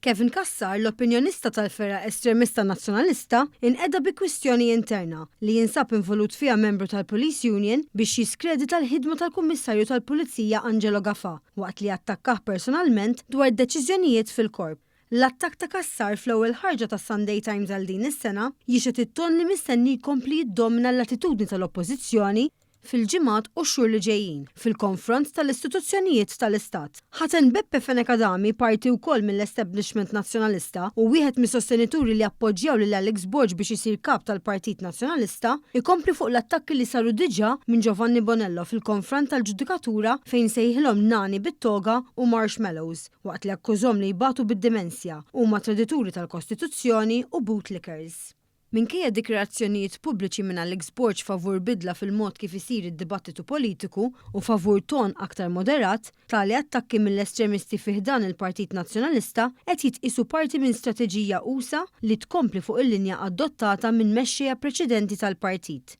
Kevin Kassar, l-opinjonista tal-fera estremista nazzjonalista, inqeda bi kwistjoni interna li jinsab involut fiha membru tal-Police Union biex jiskredita l-ħidma tal-Kummissarju tal-Pulizija Angelo Gafà waqt li attakkah personalment dwar deċiżjonijiet fil-korp. L-attakk ta' Kassar fl-ewwel ħarġa tas Sunday Times għal din is-sena jixet it-ton li mistenni jkompli jiddomina l-attitudni tal-Oppożizzjoni fil-ġimgħat u xhur li ġejjin fil-konfront tal-istituzzjonijiet tal-Istat. Ħaten Beppe Fenekadami, parti wkoll mill-establishment nazzjonalista u wieħed mis-sostenituri li appoġġjaw lil Alex Borg biex isir kap tal-Partit Nazzjonalista, ikompli fuq l-attakki li saru diġà minn Giovanni Bonello fil-konfront tal-ġudikatura fejn sejħilhom nani bit-toga u marshmallows waqt li akkużhom li jbatu bid-demenzja huma tradituri tal-Kostituzzjoni u bootlickers. Minkejja dikjarazzjonijiet pubbliċi minn Alex Borg favur bidla fil-mod kif isir id-dibattitu politiku u favur ton aktar moderat, tali attakki mill-estremisti fih dan il-Partit Nazzjonalista qed jitqisu parti minn strateġija usa li tkompli fuq il-linja adottata minn mexxejja preċedenti tal-partit.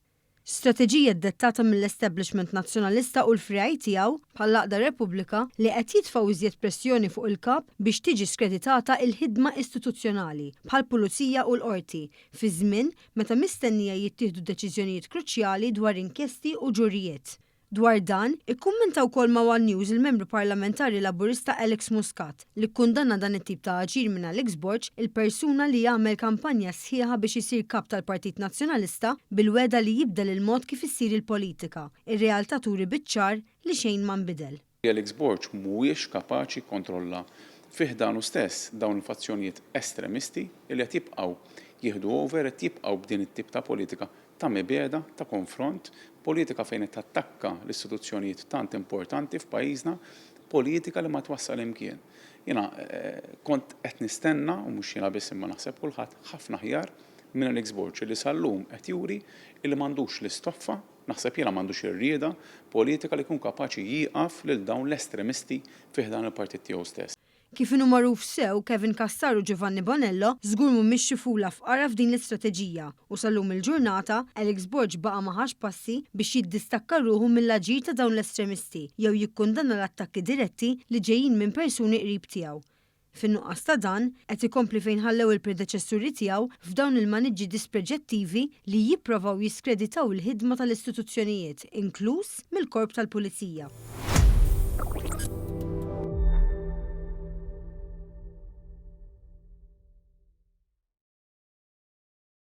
Strateġija dettata mill-establishment nazzjonalista u l-friaj tiegħu bħall-Aqda Repubblika li qed jitfgħu iżjed pressjoni fuq il-kap biex tiġi skreditata il-ħidma istituzzjonali bħall-Pulizija u l-Qorti fi żmien meta mistennija jittieħdu deċiżjonijiet kruċjali dwar inkjesti u ġurijiet. Dwar dan, ikkummenta wkoll ma' One News il-membru parlamentari Laburista Alex Muscat li kkundanna dan it-tip ta' aġir minn Alex Borg, il-persuna li jagħmel kampanja sħiħa biex isir kap tal-Partit Nazzjonalista bil-weda li jibdel il-mod kif issir il-politika. Ir-realtà turi biċ-ċar li xejn ma nbidel. Alex Borg mhuwiex kapaċi kontrolla fih danu stess dawn il-fazzjonijiet estremisti li qed jibqgħu jieħdu over qed jibqgħu b'din it-tip ta' politika ta' mibeda, ta' konfront, politika fejn qed tattakka l-istituzzjonijiet tant importanti f'pajjiżna, politika li ma twassal imkien. Jiena kont qed nistenna u mhux jiena biss imma naħseb kulħadd ħafna ħjar minn Alex Borg li sallum qed juri li m'għandux l-istoffa, naħseb jiena m'għandux ir-rieda politika li jkun kapaċi jieqaf lil dawn l-estremisti fih dan il-partit tiegħu stess. Kif inhu magħruf sew, Kevin Kassar u Giovanni Bonello żgur mhumiex xifula f'qara f'din l-istrateġija u sallum il-ġurnata Alex Borg baqa' maħax passi biex jiddistakka ruħu mill-aġir ta' dawn l-estremisti jew jikkundanna l-attakki diretti li ġejjin minn persuni qrib tiegħu. Fin-nuqqas ta' dan, qed ikompli fejn ħallew il-predeċessuri tiegħu f'dawn il-maniġġi dispreġettivi li jippruvaw jiskreditaw il-ħidma tal-istituzzjonijiet, inkluż mill-korp tal-Pulizija.